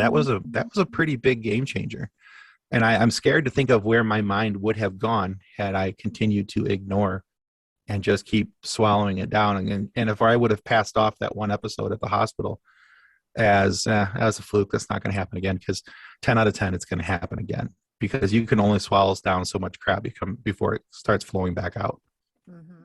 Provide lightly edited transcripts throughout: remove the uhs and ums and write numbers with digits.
that was a pretty big game changer. And I'm scared to think of where my mind would have gone had I continued to ignore and just keep swallowing it down. And if I would have passed off that one episode at the hospital as a fluke, that's not going to happen again, because 10 out of 10, it's going to happen again, because you can only swallow down so much crap before it starts flowing back out. Mm-hmm.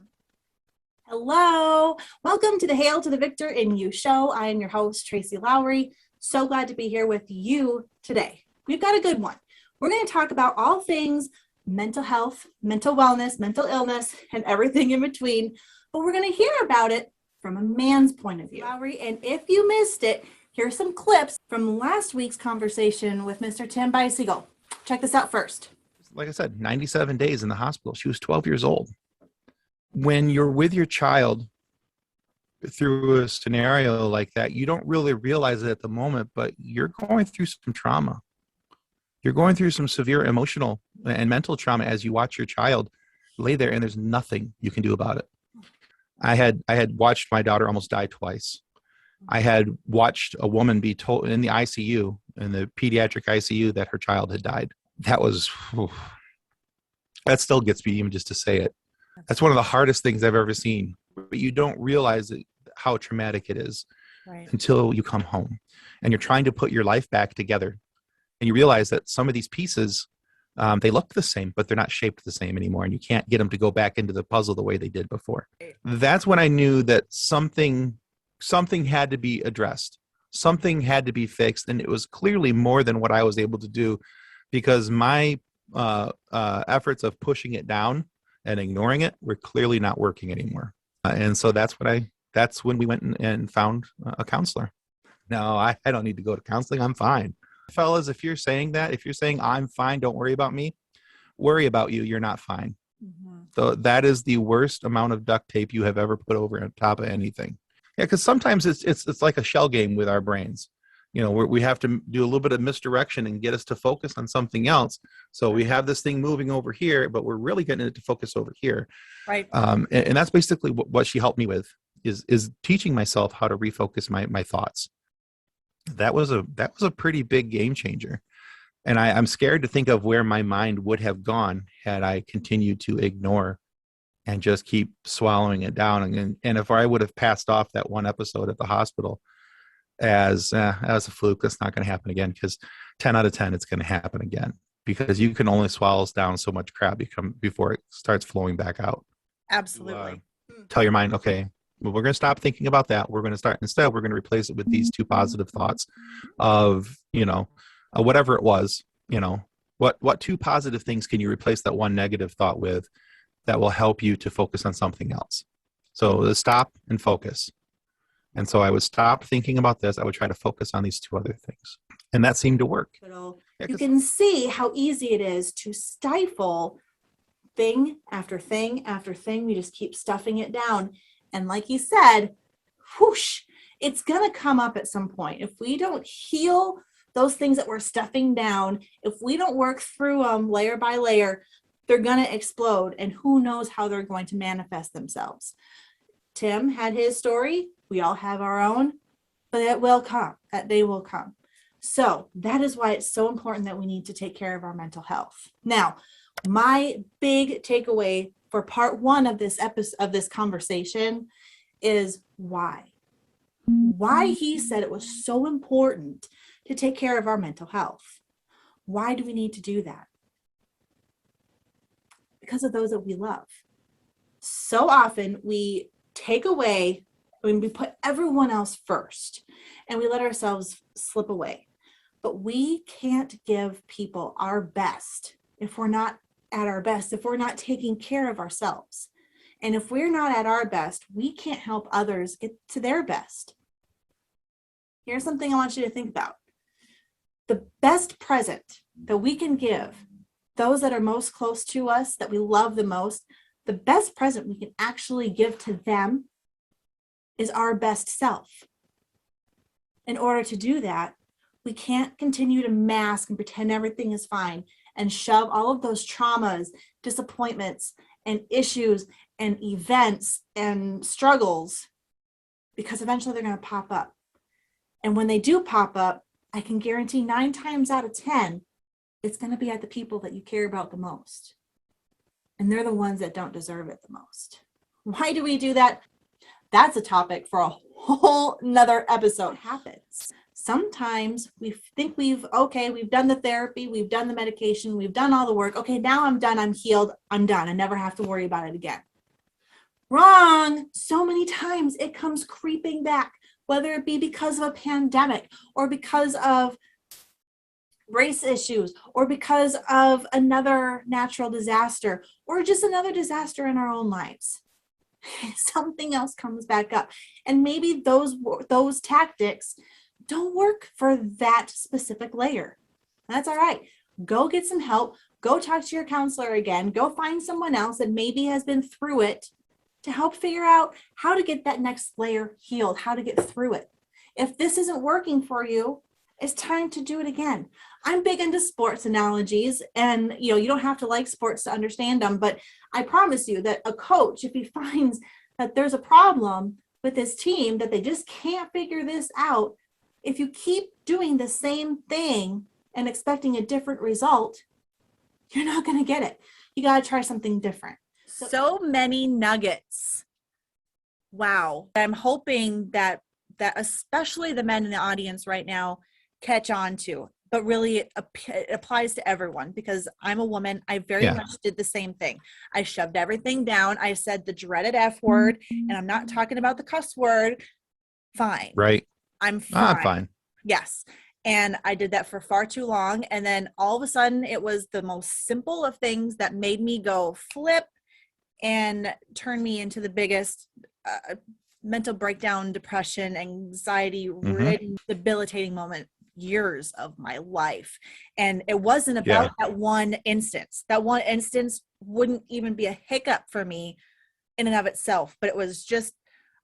Hello, welcome to the Hail to the Victor in You show. I am your host, Tracy Lowry. So glad to be here with you today. We've got a good one. We're going to talk about all things mental health, mental wellness, mental illness, and everything in between. But we're going to hear about it from a man's point of view. Lowry, and if you missed it, here's some clips from last week's conversation with Mr. Tim Beisiegel. Check this out first. Like I said, 97 days in the hospital. She was 12 years old. When you're with your child through a scenario like that, you don't really realize it at the moment, but you're going through some trauma. You're going through some severe emotional and mental trauma as you watch your child lay there, and there's nothing you can do about it. I had watched my daughter almost die twice. I had watched a woman be told in the ICU, in the pediatric ICU, that her child had died. That still gets me even just to say it. That's one of the hardest things I've ever seen. But you don't realize how traumatic it is until you come home and you're trying to put your life back together. And you realize that some of these pieces, they look the same, but they're not shaped the same anymore. And you can't get them to go back into the puzzle the way they did before. That's when I knew that something had to be addressed. Something had to be fixed. And it was clearly more than what I was able to do, because my efforts of pushing it down and ignoring it were clearly not working anymore. And so that's when we went and found a counselor. No, I don't need to go to counseling. I'm fine. Fellas, if you're saying I'm fine, don't worry about me, worry about you, you're not fine. Mm-hmm. So that is the worst amount of duct tape you have ever put over on top of anything. Yeah, because sometimes it's like a shell game with our brains. You know, we have to do a little bit of misdirection and get us to focus on something else. So we have this thing moving over here, but we're really getting it to focus over here. Right. And that's basically what she helped me with, is teaching myself how to refocus my thoughts. That was a pretty big game changer. And I'm scared to think of where my mind would have gone had I continued to ignore and just keep swallowing it down. And if I would have passed off that one episode at the hospital as a fluke, that's not going to happen again, because 10 out of 10, it's going to happen again, because you can only swallow down so much crap before it starts flowing back out. Absolutely. Tell your mind, okay, well, we're going to stop thinking about that. We're going to replace it with these two positive thoughts of, whatever it was, what two positive things can you replace that one negative thought with that will help you to focus on something else? So stop and focus. And so I would stop thinking about this. I would try to focus on these two other things. And that seemed to work. You can see how easy it is to stifle thing after thing after thing. We just keep stuffing it down. And like you said, whoosh, it's going to come up at some point. If we don't heal those things that we're stuffing down, if we don't work through them layer by layer, they're going to explode. And who knows how they're going to manifest themselves. Tim had his story. We all have our own, but it will come. That day will come. So that is why it's so important that we need to take care of our mental health. Now, my big takeaway for part one of this episode, of this conversation, is why he said it was so important to take care of our mental health. Why do we need to do that? Because of those that we love. So often we take away, when we put everyone else first and we let ourselves slip away. But we can't give people our best if we're not at our best, if we're not taking care of ourselves. And if we're not at our best, we can't help others get to their best. Here's something I want you to think about. The best present that we can give those that are most close to us, that we love the most, the best present we can actually give to them is our best self. In order to do that, we can't continue to mask and pretend everything is fine and shove all of those traumas, disappointments, and issues and events and struggles, because eventually they're going to pop up. And when they do pop up, I can guarantee 9 times out of 10, it's going to be at the people that you care about the most. And they're the ones that don't deserve it the most. Why do we do that? That's a topic for a whole nother episode. Happens. Sometimes we think we've done the therapy, we've done the medication, we've done all the work. Okay, now I'm done. I'm healed. I'm done. I never have to worry about it again. Wrong. So many times it comes creeping back, whether it be because of a pandemic or because of race issues or because of another natural disaster or just another disaster in our own lives. Something else comes back up. And maybe those tactics don't work for that specific layer. That's all right. Go get some help. Go talk to your counselor again. Go find someone else that maybe has been through it to help figure out how to get that next layer healed, how to get through it. If this isn't working for you, it's time to do it again. I'm big into sports analogies, and you don't have to like sports to understand them, but I promise you that a coach, if he finds that there's a problem with his team, that they just can't figure this out, if you keep doing the same thing and expecting a different result, you're not going to get it. You got to try something different. So many nuggets. Wow. I'm hoping that especially the men in the audience right now catch on to, but really it applies to everyone, because I'm a woman. I very much did the same thing. I shoved everything down. I said the dreaded F word, and I'm not talking about the cuss word. Fine. Right. I'm fine. I'm fine. Yes. And I did that for far too long. And then all of a sudden it was the most simple of things that made me go flip and turn me into the biggest mental breakdown, depression, anxiety, debilitating moment years of my life. And it wasn't about that one instance. That one instance wouldn't even be a hiccup for me in and of itself, but it was just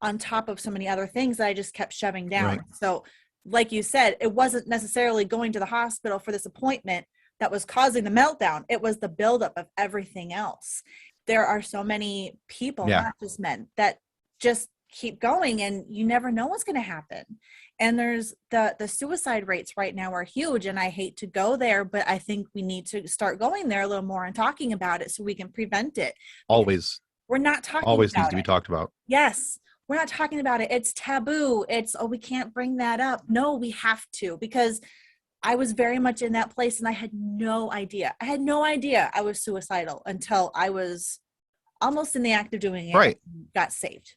on top of so many other things that I just kept shoving down. Right. So like you said, it wasn't necessarily going to the hospital for this appointment that was causing the meltdown. It was the buildup of everything else. There are so many people, not just men, that just keep going, and you never know what's going to happen. And there's the suicide rates right now are huge, and I hate to go there, but I think we need to start going there a little more and talking about it so we can prevent it. Always. We're not talking Always about needs to be talked about. Yes. We're not talking about it. It's taboo. It's, we can't bring that up. No, we have to, because I was very much in that place and I had no idea. I had no idea I was suicidal until I was almost in the act of doing it. Right. Got saved.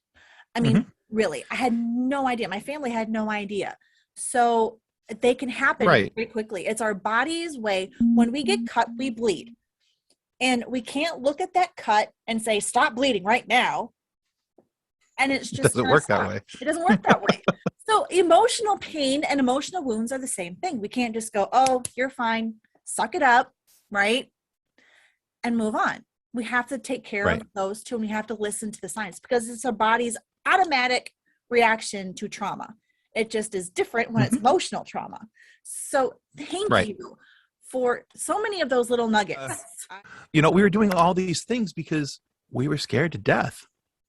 I mean, really, I had no idea. My family had no idea. So they can happen very quickly. It's our body's way. When we get cut, we bleed. And we can't look at that cut and say, stop bleeding right now. And it's just doesn't work that way. It doesn't work that way. So emotional pain and emotional wounds are the same thing. We can't just go, oh, you're fine, suck it up, right? And move on. We have to take care of those two, and we have to listen to the science, because it's our body's automatic reaction to trauma. It just is different when it's emotional trauma. So thank you for so many of those little nuggets. We were doing all these things because we were scared to death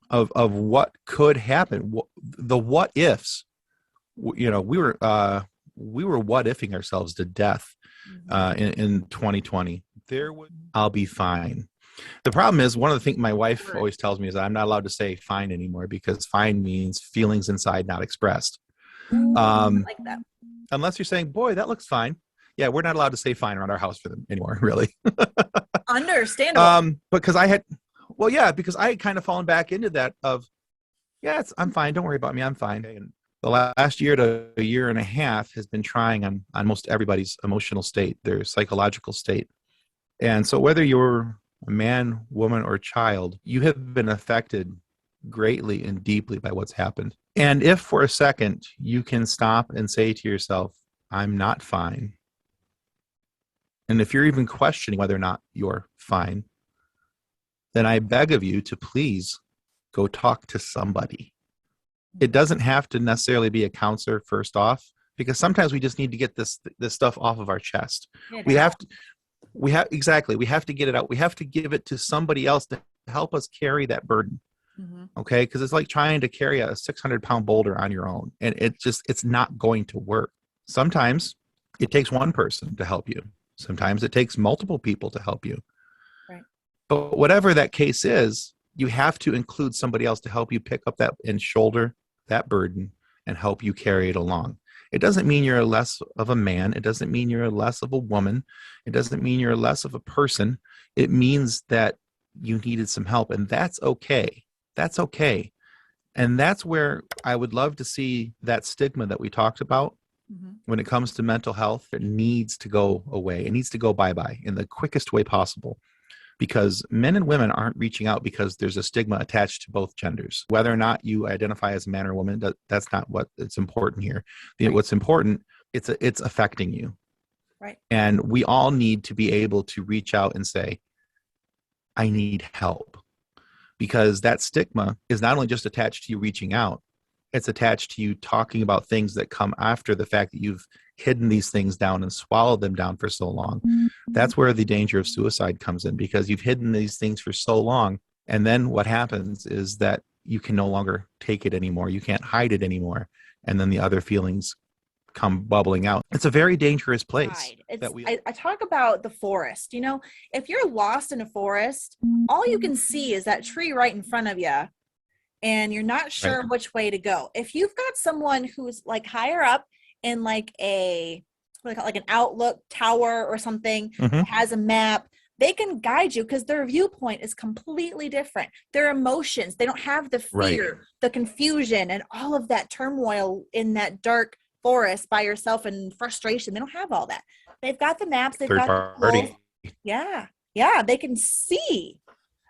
of what could happen. The what ifs, we were what ifing ourselves to death in 2020. I'll be fine. The problem is, one of the things my wife always tells me is I'm not allowed to say fine anymore, because fine means feelings inside not expressed. Like that. Unless you're saying, boy, that looks fine. Yeah, we're not allowed to say fine around our house for them anymore, really. Understandable. Because I had kind of fallen back into that of, I'm fine. Don't worry about me. I'm fine. And the last year to a year and a half has been trying on most everybody's emotional state, their psychological state. And so whether you're a man, woman, or child, you have been affected greatly and deeply by what's happened. And if for a second you can stop and say to yourself, I'm not fine. And if you're even questioning whether or not you're fine, then I beg of you to please go talk to somebody. It doesn't have to necessarily be a counselor first off, because sometimes we just need to get this stuff off of our chest. We have to get it out. We have to give it to somebody else to help us carry that burden. Okay. Because it's like trying to carry a 600-pound boulder on your own, and it's not going to work. Sometimes It takes one person to help you. Sometimes it takes multiple people to help you. Right. But whatever that case is, you have to include somebody else to help you pick up that and shoulder that burden and help you carry it along. It doesn't mean you're less of a man. It doesn't mean you're less of a woman. It doesn't mean you're less of a person. It means that you needed some help, and that's okay. That's okay. And that's where I would love to see that stigma that we talked about when it comes to mental health. It needs to go away. It needs to go bye-bye in the quickest way possible, because men and women aren't reaching out because there's a stigma attached to both genders. Whether or not you identify as a man or woman, that's not what it's important here. Right. What's important, it's affecting you. Right. And we all need to be able to reach out and say, I need help. Because that stigma is not only just attached to you reaching out, it's attached to you talking about things that come after the fact that you've hidden these things down and swallowed them down for so long. That's where the danger of suicide comes in, because you've hidden these things for so long. And then what happens is that you can no longer take it anymore. You can't hide it anymore. And then the other feelings come bubbling out. It's a very dangerous place. I talk about the forest. You know, if you're lost in a forest, all you can see is that tree right in front of you, and you're not sure Right. which way to go. If you've got someone who's like higher up in like an outlook tower or something, has a map, they can guide you, because their viewpoint is completely different. Their emotions, they don't have the fear, the confusion, and all of that turmoil in that dark forest by yourself and frustration. They don't have all that. They've got the maps, they've got the tools. Yeah, they can see.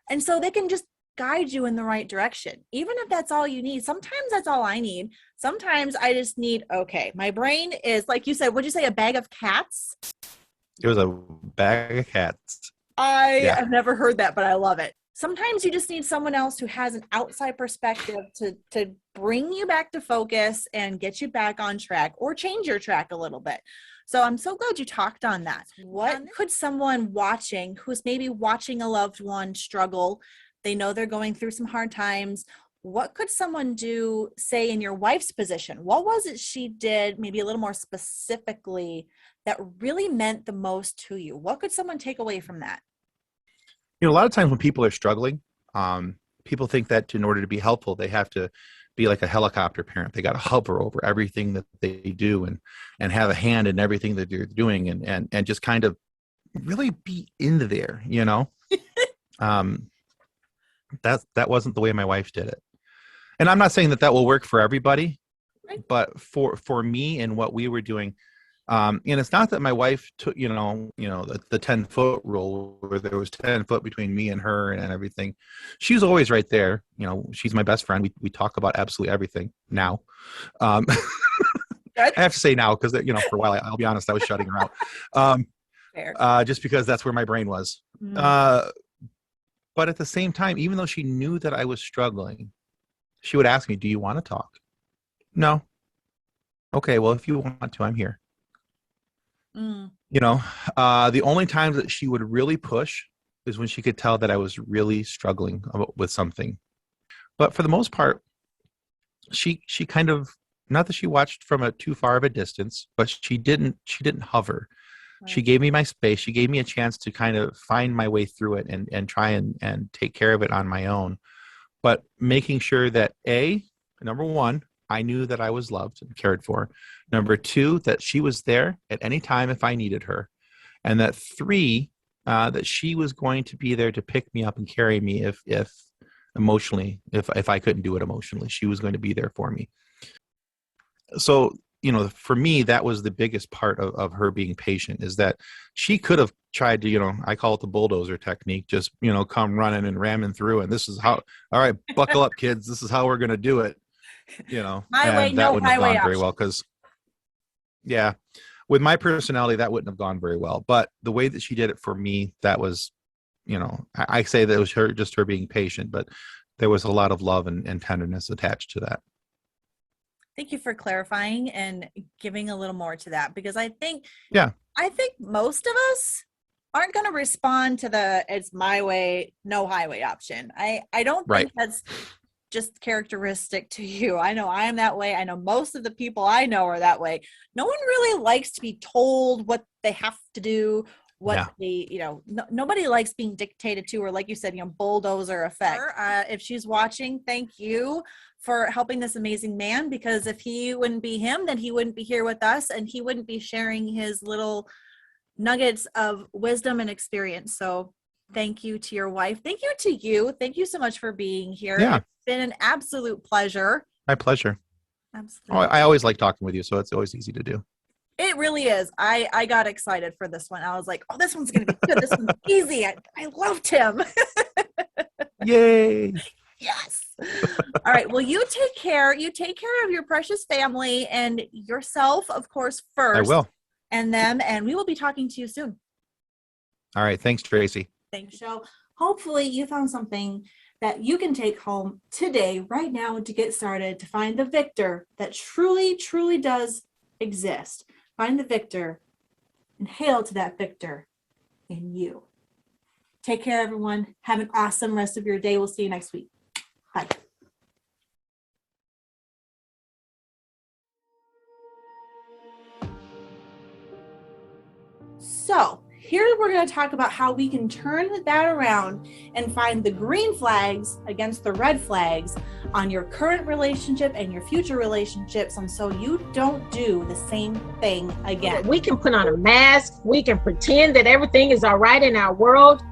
And so they can just guide you in the right direction. Even if that's all you need. Sometimes that's all I need. Sometimes I just need, okay, my brain is, like you said, what'd you say, a bag of cats? It was a bag of cats. I have never heard that, but I love it. Sometimes you just need someone else who has an outside perspective to bring you back to focus and get you back on track, or change your track a little bit. So I'm so glad you talked on that. What could someone watching, who's maybe watching a loved one struggle, they know they're going through some hard times, what could someone do, say in your wife's position? What was it she did, maybe a little more specifically, that really meant the most to you? What could someone take away from that? You know, a lot of times when people are struggling, people think that in order to be helpful, they have to be like a helicopter parent. They got to hover over everything that they do and have a hand in everything that they're doing, and just kind of really be into there, you know? That wasn't the way my wife did it. And I'm not saying that will work for everybody, but for me and what we were doing, and it's not that my wife took, the 10-foot rule where there was 10 foot between me and her and everything. She's always right there. You know, she's my best friend. We talk about absolutely everything now. I have to say now, because, for a while, I'll be honest, I was shutting her out. Just because that's where my brain was. But at the same time, even though she knew that I was struggling, she would ask me, do you want to talk? No. Okay, well, if you want to, I'm here. The only times that she would really push is when she could tell that I was really struggling with something. But for the most part, she kind of, not that she watched from a too far of a distance, but she didn't hover. Right. She gave me my space. She gave me a chance to kind of find my way through it and try and take care of it on my own. But making sure that number one, I knew that I was loved and cared for. Number two, that she was there at any time if I needed her. And that three, that she was going to be there to pick me up and carry me if emotionally, if I couldn't do it emotionally, she was going to be there for me. So, for me, that was the biggest part of her being patient, is that she could have tried to, I call it the bulldozer technique, just, come running and ramming through. And this is how, all right, buckle up, kids. This is how we're going to do it. My way, no wouldn't have highway gone very well, because with my personality, that wouldn't have gone very well. But the way that she did it for me, that was, I say that it was her being patient, but there was a lot of love and tenderness attached to that. Thank you for clarifying and giving a little more to that, because I think most of us aren't going to respond to the "it's my way, no highway" option. I don't think that's just characteristic to you. I know I am that way. I know most of the people I know are that way. No one really likes to be told what they have to do, what they, nobody likes being dictated to, or like you said, bulldozer effect. If she's watching, thank you for helping this amazing man, because if he wouldn't be him, then he wouldn't be here with us, and he wouldn't be sharing his little nuggets of wisdom and experience. So thank you to your wife. Thank you to you. Thank you so much for being here. Yeah. It's been an absolute pleasure. My pleasure. Absolutely. I always like talking with you, so it's always easy to do. It really is. I got excited for this one. I was like, oh, this one's going to be good. This one's easy. I loved him. Yay. Yes. All right. Well, you take care. You take care of your precious family and yourself, of course, first. I will. And them. And we will be talking to you soon. All right. Thanks, Tracy. Thanks, show. Hopefully you found something that you can take home today, right now, to get started, to find the victor that truly, truly does exist. Find the victor and hail to that victor in you. Take care, everyone. Have an awesome rest of your day. We'll see you next week. Bye. So here we're going to talk about how we can turn that around and find the green flags against the red flags on your current relationship and your future relationships, and so you don't do the same thing again. We can put on a mask, we can pretend that everything is all right in our world,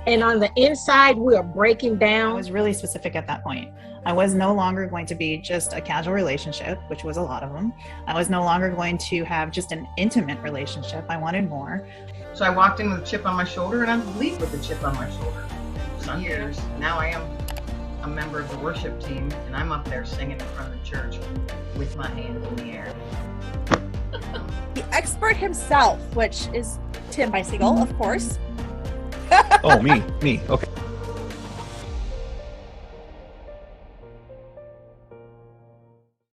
and on the inside we are breaking I down. was really specific at that point. I was no longer going to be just a casual relationship, which was a lot of them. I was no longer going to have just an intimate relationship. I wanted more. So I walked in with a chip on my shoulder, and I leave with a chip on my shoulder. For some years, now I am a member of the worship team, and I'm up there singing in front of the church with my hands in the air. The expert himself, which is Tim Beisiegel, of course. Oh, me. Okay.